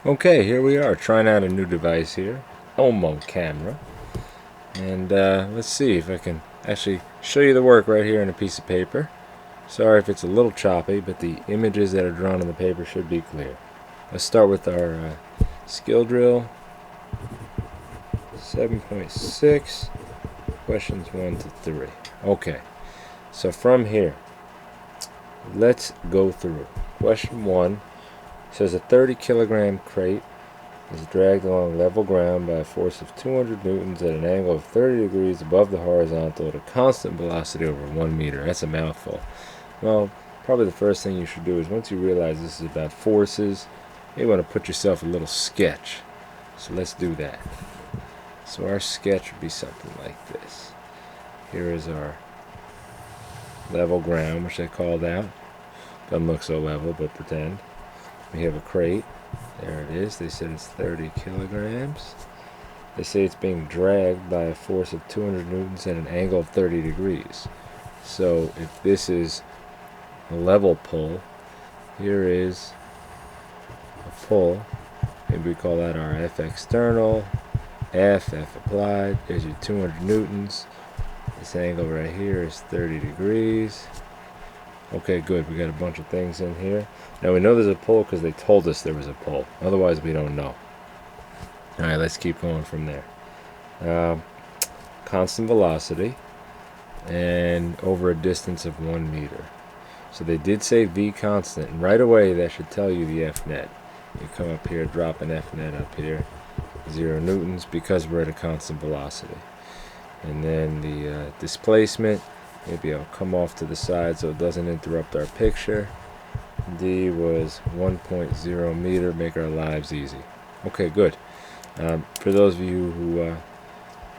Okay, here we are trying out a new device here, Omo camera, and let's see if I can actually show you the work right here on a piece of paper. Sorry if it's a little choppy, but the images that are drawn on the paper should be clear. Let's start with our skill drill 7.6, questions 1 to 3. Okay, so from here, let's go through. Question 1 says a 30-kilogram crate is dragged along level ground by a force of 200 newtons at an angle of 30 degrees above the horizontal at a constant velocity over 1 meter. That's a mouthful. Well, probably the first thing you should do is, once you realize this is about forces, you want to put yourself a little sketch. So let's do that. So our sketch would be something like this. Here is our level ground, which they called out. Doesn't look so level, but pretend. We have a crate. There it is. They said it's 30 kilograms. They say it's being dragged by a force of 200 newtons at an angle of 30 degrees. So if this is a level pull, here is a pull. Maybe we call that our F external, F applied. There's your 200 newtons. This angle right here is 30 degrees. Okay, good. We got a bunch of things in here. Now we know there's a pull because they told us there was a pull. Otherwise, we don't know. All right, let's keep going from there. Constant velocity and over a distance of 1 meter. So they did say V constant, and right away that should tell you the F net. You come up here, drop an F net up here, 0 newtons, because we're at a constant velocity. And then the displacement, maybe I'll come off to the side so it doesn't interrupt our picture. D was 1.0 meter, make our lives easy. Okay, good. For those of you who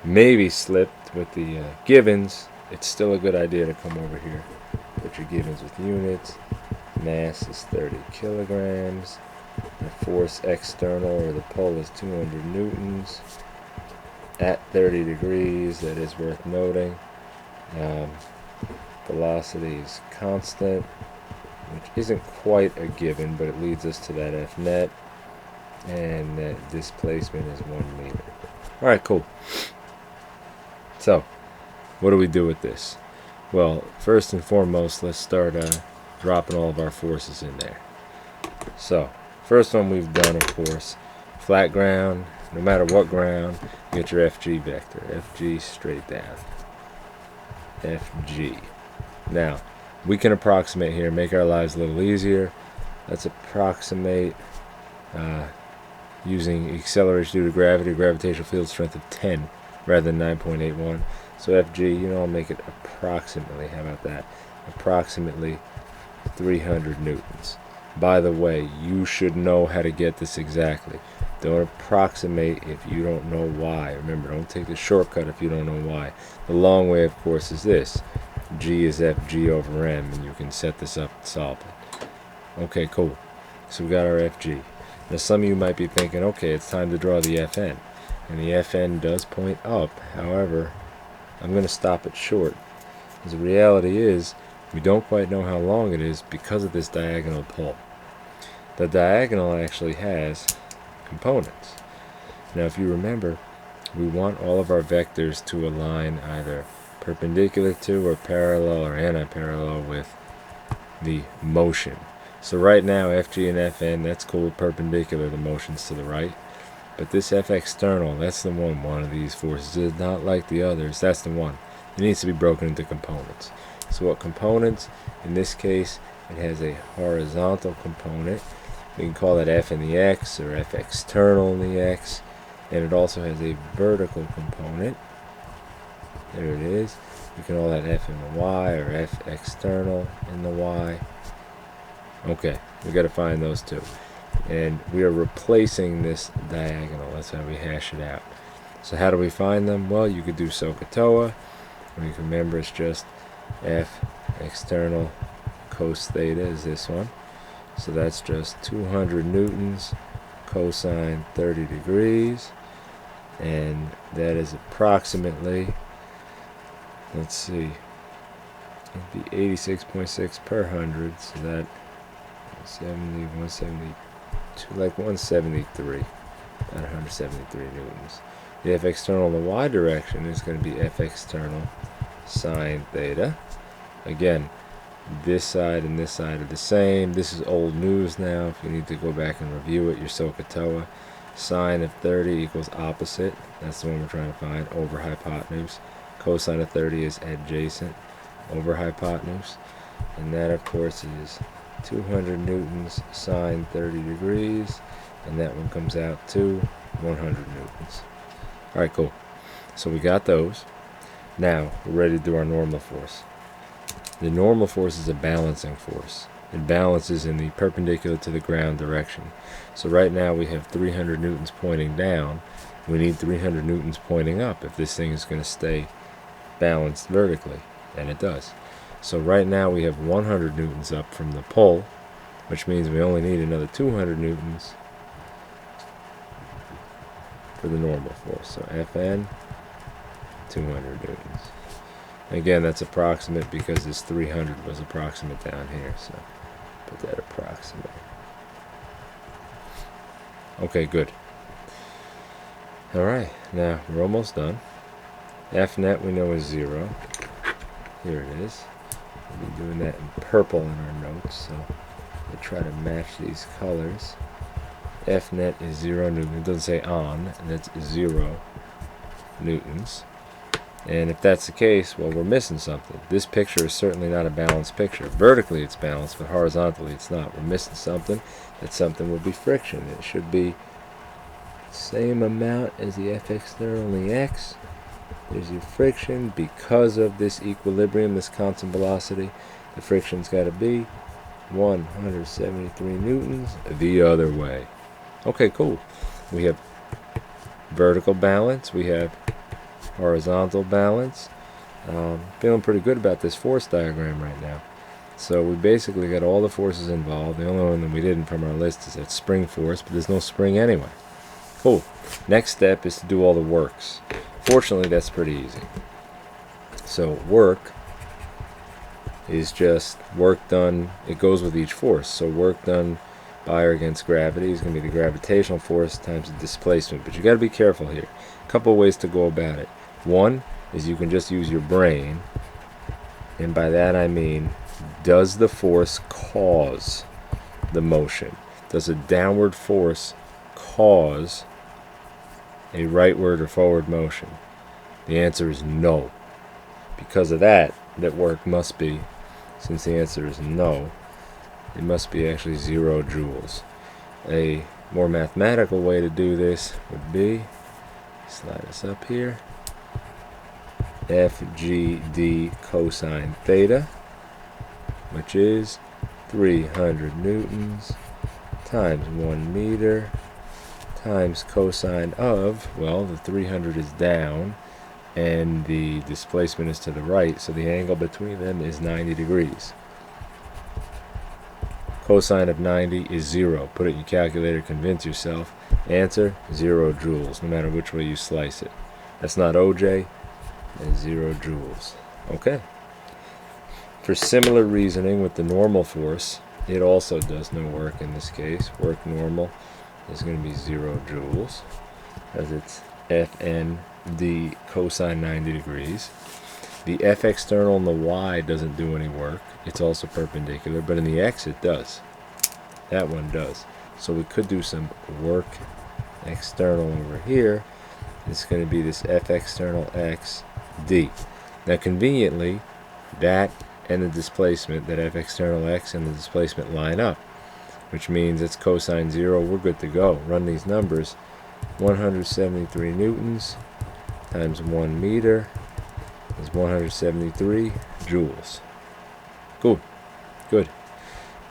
maybe slipped with the givens, it's still a good idea to come over here. Put your givens with units. Mass is 30 kilograms. The force external, or the pull, is 200 newtons at 30 degrees. That is worth noting. Velocity is constant, which isn't quite a given, but it leads us to that F net, and that displacement is 1 meter. All right, cool. So, what do we do with this? Well, first and foremost, let's start dropping all of our forces in there. So, first one we've done, of course, flat ground. No matter what ground, you get your FG vector. FG straight down. FG. Now, we can approximate here, make our lives a little easier. Let's approximate using acceleration due to gravity, gravitational field strength of 10 rather than 9.81. So FG, I'll make it approximately, how about that? Approximately 300 newtons. By the way, you should know how to get this exactly. Don't approximate if you don't know why. Remember, don't take the shortcut if you don't know why. The long way, of course, is this. G is FG over M, and you can set this up and solve it. Okay, cool. So we got our FG. Now some of you might be thinking, okay, it's time to draw the FN. And the FN does point up. However, I'm going to stop it short. Because the reality is, we don't quite know how long it is because of this diagonal pull. The diagonal actually has components. Now if you remember, we want all of our vectors to align either perpendicular to or parallel or anti-parallel with the motion. So right now FG and FN, that's cool, perpendicular, the motion's to the right. But this F external, that's the one of these forces is not like the others, that's the one. It needs to be broken into components. So what components? In this case, it has a horizontal component. We can call that F in the X or F external in the X. And it also has a vertical component. There it is. We can call that F in the Y or F external in the Y. Okay, we got to find those two. And we are replacing this diagonal. That's how we hash it out. So how do we find them? Well, you could do SOHCAHTOA. Or you can remember it's just F external cos theta is this one. So that's just 200 newtons cosine 30 degrees. And that is approximately, let's see, it'd be 86.6 per 100. So that 172 to like 173, not 173 newtons. The F external in the y direction is going to be F external sine theta. Again, this side and this side are the same. This is old news now. If you need to go back and review it, your SOHCAHTOA. Sine of 30 equals opposite. That's the one we're trying to find, over hypotenuse. Cosine of 30 is adjacent over hypotenuse. And that, of course, is 200 newtons sine 30 degrees. And that one comes out to 100 newtons. All right, cool. So we got those. Now, we're ready to do our normal force. The normal force is a balancing force. It balances in the perpendicular to the ground direction. So right now we have 300 newtons pointing down. We need 300 newtons pointing up if this thing is going to stay balanced vertically, and it does. So right now we have 100 newtons up from the pole, which means we only need another 200 newtons for the normal force. So Fn, 200 newtons. Again, that's approximate because this 300 was approximate down here, so put that approximate. Okay, good. Alright, now we're almost done. F net we know is 0. Here it is. We'll be doing that in purple in our notes, so we'll try to match these colors. F net is 0 newtons. It doesn't say on, and that's 0 newtons. And if that's the case, well, we're missing something. This picture is certainly not a balanced picture. Vertically it's balanced, but horizontally it's not. We're missing something. That something will be friction. It should be the same amount as the F external and the X. There's your friction. Because of this equilibrium, this constant velocity, the friction's got to be 173 newtons the other way. Okay, cool. We have vertical balance. We have horizontal balance. Feeling pretty good about this force diagram right now. So we basically got all the forces involved. The only one that we didn't from our list is that spring force, but there's no spring anyway. Cool. Next step is to do all the works. Fortunately, that's pretty easy. So work is just work done. It goes with each force. So work done by or against gravity is going to be the gravitational force times the displacement. But you got to be careful here. A couple of ways to go about it. One is you can just use your brain, and by that I mean, does the force cause the motion? Does a downward force cause a rightward or forward motion? The answer is no. Because of that, that work must be, since the answer is no, it must be actually 0 joules. A more mathematical way to do this would be, slide this up here, FGD cosine theta, which is 300 newtons times 1 meter times cosine of, well, the 300 is down and the displacement is to the right, so the angle between them is 90 degrees. Cosine of 90 is 0. Put it in your calculator, convince yourself. Answer, 0 joules, no matter which way you slice it. That's not OJ, that's 0 joules. Okay. For similar reasoning with the normal force, it also does no work in this case. Work normal is going to be 0 joules, as it's FND cosine 90 degrees. The F external and the Y doesn't do any work. It's also perpendicular, but in the X it does. That one does. So we could do some work external over here. It's going to be this F external X D. Now conveniently, that and the displacement, that F external X and the displacement line up, which means it's cosine 0. We're good to go. Run these numbers. 173 newtons times 1 meter is 173 joules. Cool. Good.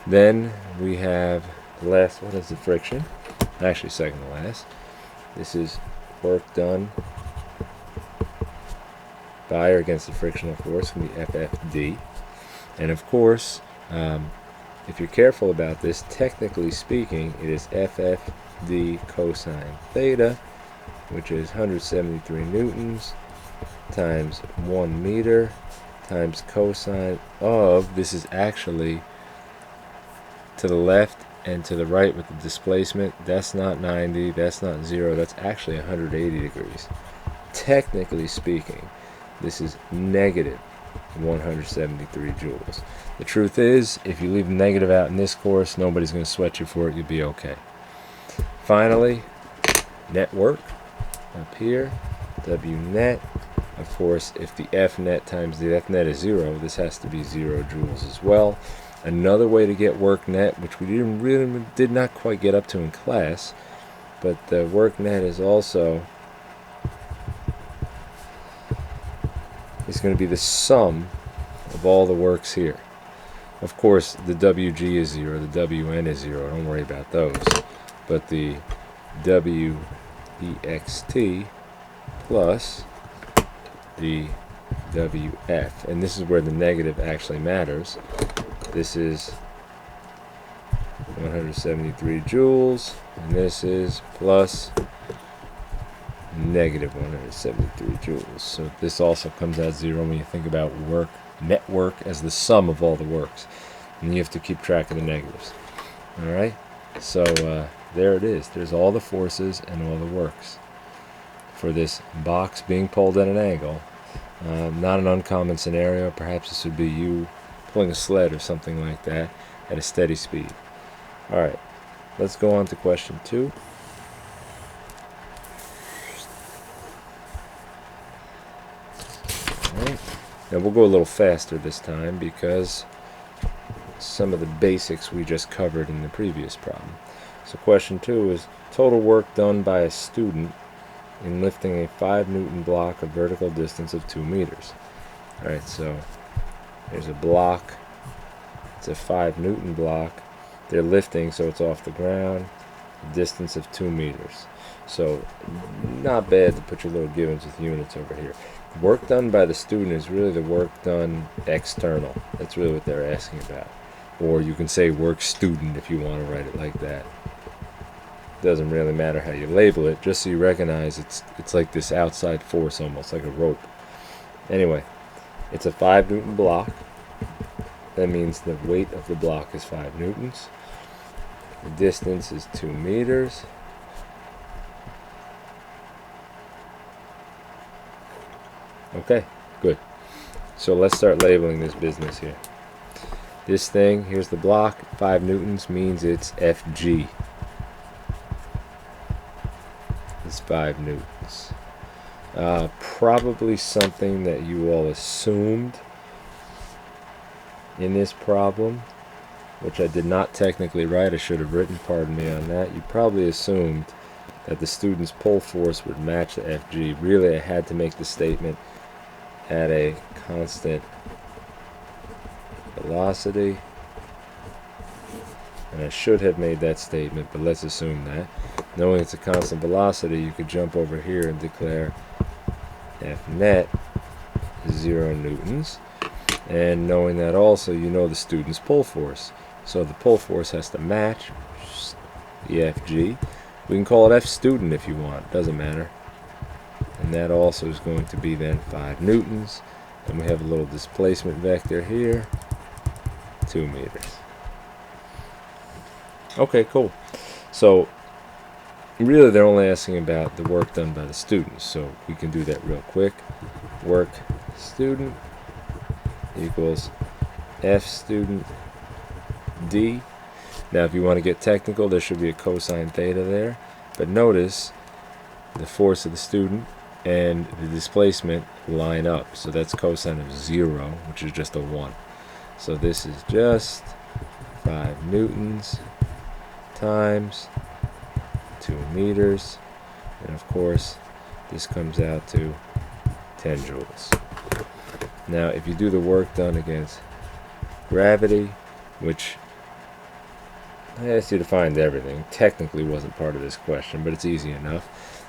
Then we have the last one is the friction. Actually, second to last. This is work done by or against the frictional force, can be FFD. And of course, if you're careful about this, technically speaking, it is FFD cosine theta, which is 173 newtons times 1 meter times cosine of, this is actually to the left and to the right with the displacement, that's not 90, that's not 0, that's actually 180 degrees. Technically speaking, this is negative 173 joules. The truth is, if you leave the negative out in this course, nobody's going to sweat you for it. You'll be okay. Finally, net work up here, W net. Of course, if the F net times the F net is 0, this has to be 0 joules as well. Another way to get work net, which we did not quite get up to in class, but the work net is also going to be the sum of all the works here. Of course, the WG is 0, the WN is 0, don't worry about those. But the WEXT plus the WF, and this is where the negative actually matters. This is 173 joules, and this is plus negative 173 joules. So this also comes out 0 when you think about work, net work, as the sum of all the works. And you have to keep track of the negatives. Alright? So there it is. There's all the forces and all the works for this box being pulled at an angle. Not an uncommon scenario. Perhaps this would be you pulling a sled or something like that at a steady speed. Alright, let's go on to question 2. Alright, now we'll go a little faster this time because some of the basics we just covered in the previous problem. So question 2 is total work done by a student in lifting a 5 Newton block a vertical distance of 2 meters. Alright, so there's a block. It's a 5 Newton block. They're lifting, so it's off the ground. A distance of 2 meters. So not bad to put your little givens with units over here. Work done by the student is really the work done external. That's really what they're asking about. Or you can say work student if you want to write it like that. Doesn't really matter how you label it, just so you recognize it's like this outside force, almost like a rope. Anyway, it's a 5 Newton block. That means the weight of the block is 5 newtons. The distance is 2 meters. Okay, good. So let's start labeling this business here. This thing, here's the block, 5 newtons means it's FG. It's 5 newtons. Probably something that you all assumed in this problem, which I did not technically write. I should have written, pardon me on that. You probably assumed that the student's pull force would match the FG. Really, I had to make the statement at a constant velocity, and I should have made that statement, but let's assume that. Knowing it's a constant velocity, you could jump over here and declare F net is 0 newtons. And knowing that also, you know the student's pull force. So the pull force has to match the FG. We can call it F student if you want, doesn't matter. And that also is going to be then 5 newtons. And we have a little displacement vector here, 2 meters. Okay, cool. So really they're only asking about the work done by the students. So we can do that real quick. Work student equals F student D. Now if you want to get technical, there should be a cosine theta there, but notice the force of the student and the displacement line up, so that's cosine of 0, which is just a 1. So this is just 5 newtons times 2 meters, and of course this comes out to 10 joules. Now, if you do the work done against gravity, which I asked you to find everything, technically wasn't part of this question, but it's easy enough.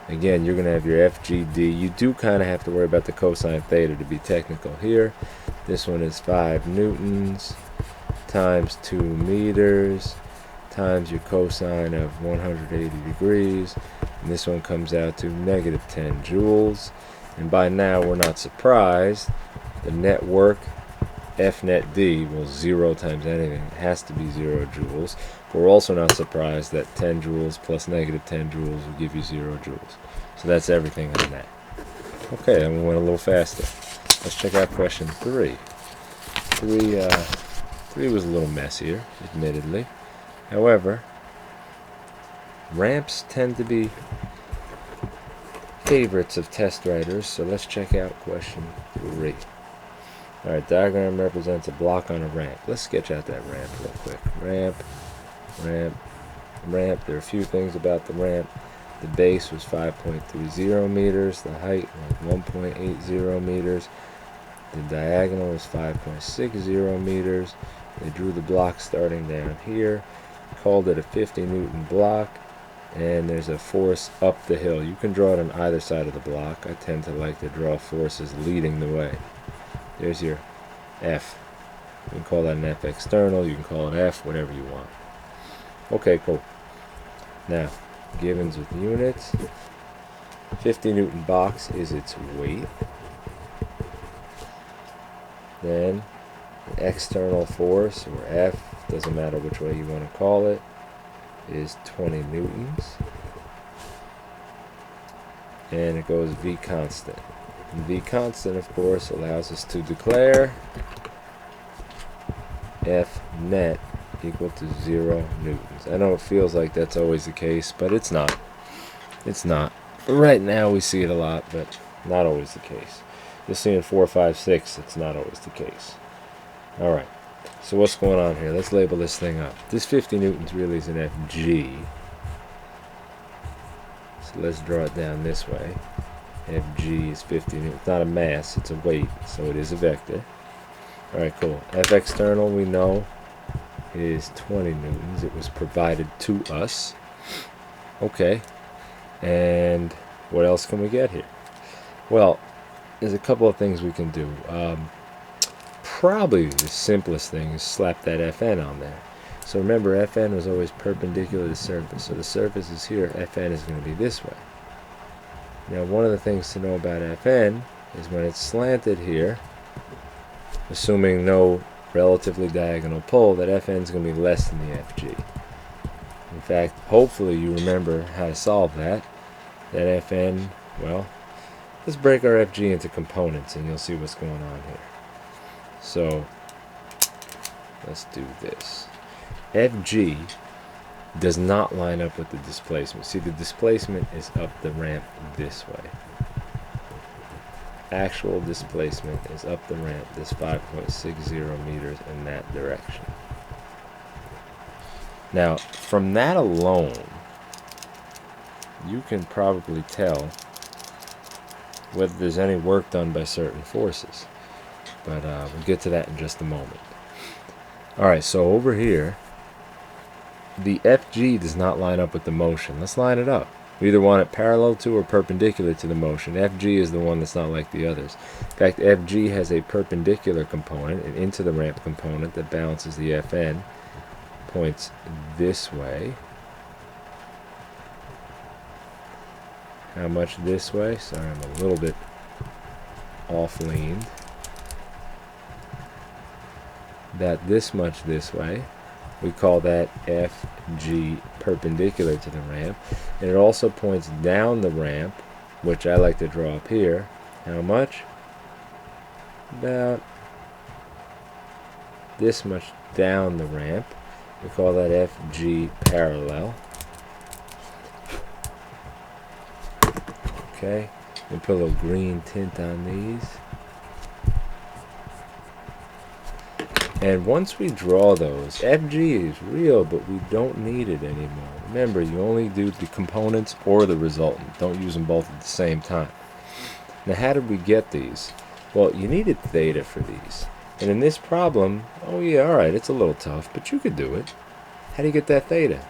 Again, you're going to have your FGD. You do kind of have to worry about the cosine theta to be technical here. This one is 5 newtons times 2 meters times your cosine of 180 degrees. And this one comes out to negative 10 joules. And by now, we're not surprised. The net work F net D, well, 0 times anything, it has to be 0 joules. But we're also not surprised that 10 joules plus negative 10 joules will give you 0 joules. So that's everything on that. Okay, then we went a little faster. Let's check out question 3. 3 was a little messier, admittedly. However, ramps tend to be favorites of test writers, so let's check out question 3. Alright, diagram represents a block on a ramp. Let's sketch out that ramp real quick. Ramp, ramp, ramp. There are a few things about the ramp. The base was 5.30 meters. The height was 1.80 meters. The diagonal was 5.60 meters. They drew the block starting down here. Called it a 50 Newton block. And there's a force up the hill. You can draw it on either side of the block. I tend to like to draw forces leading the way. There's your F. You can call that an F external, you can call it F, whatever you want. Okay, cool. Now, givens with units. 50 Newton box is its weight. Then, the external force, or F, doesn't matter which way you want to call it, is 20 newtons. And it goes V constant. And V constant, of course, allows us to declare F net equal to 0 newtons. I know it feels like that's always the case, but it's not. It's not. Right now we see it a lot, but not always the case. You'll see in 4, 5, 6, it's not always the case. Alright, so what's going on here? Let's label this thing up. This 50 newtons really is an FG. So let's draw it down this way. Fg is 50 newtons. It's not a mass, it's a weight, so it is a vector. Alright, cool. F external, we know, is 20 newtons. It was provided to us. Okay. And what else can we get here? Well, there's a couple of things we can do. Probably the simplest thing is slap that Fn on there. So remember, Fn was always perpendicular to the surface. So the surface is here, Fn is going to be this way. Now, one of the things to know about Fn is when it's slanted here, assuming no relatively diagonal pull, that Fn is going to be less than the Fg. In fact, hopefully you remember how to solve that. That Fn, well, let's break our Fg into components and you'll see what's going on here. So, let's do this. Fg does not line up with the displacement. See, the displacement is up the ramp this way. Actual displacement is up the ramp, this 5.60 meters in that direction. Now, from that alone, you can probably tell whether there's any work done by certain forces. But we'll get to that in just a moment. Alright, so over here, the Fg does not line up with the motion. Let's line it up. We either want it parallel to or perpendicular to the motion. Fg is the one that's not like the others. In fact, Fg has a perpendicular component, an into the ramp component that balances the Fn. Points this way. How much this way? Sorry, I'm a little bit off-leaned. That this much this way. We call that Fg perpendicular to the ramp. And it also points down the ramp, which I like to draw up here. How much? About this much down the ramp. We call that Fg parallel. Okay, we put a little green tint on these. And once we draw those, Fg is real, but we don't need it anymore. Remember, you only do the components or the resultant. Don't use them both at the same time. Now, how did we get these? Well, you needed theta for these. And in this problem, oh yeah, alright, it's a little tough, but you could do it. How do you get that theta?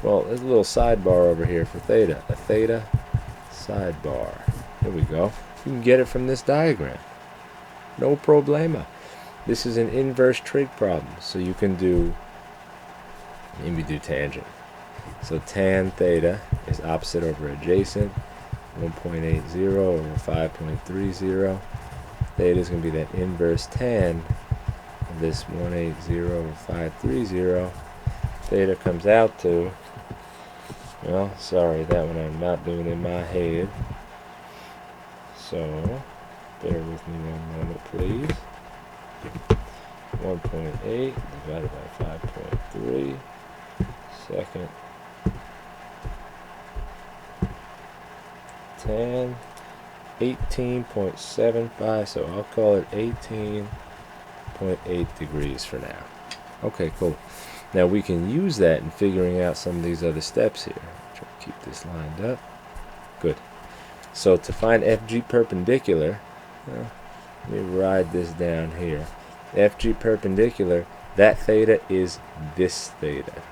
Well, there's a little sidebar over here for theta. A theta sidebar. Here we go. You can get it from this diagram. No problema. This is an inverse trig problem, so you can do, maybe do tangent. So tan theta is opposite over adjacent, 1.80 over 5.30. Theta is going to be that inverse tan this 180.530, theta comes out to, well, sorry, that one I'm not doing in my head. So, bear with me 1 moment, please. 1.8 divided by 5.3 second 10, 18.75, so I'll call it 18.8 degrees for now. Okay, cool. Now we can use that in figuring out some of these other steps here. Try to keep this lined up. Good. So to find FG perpendicular, let me write this down here. FG perpendicular, that theta is this theta.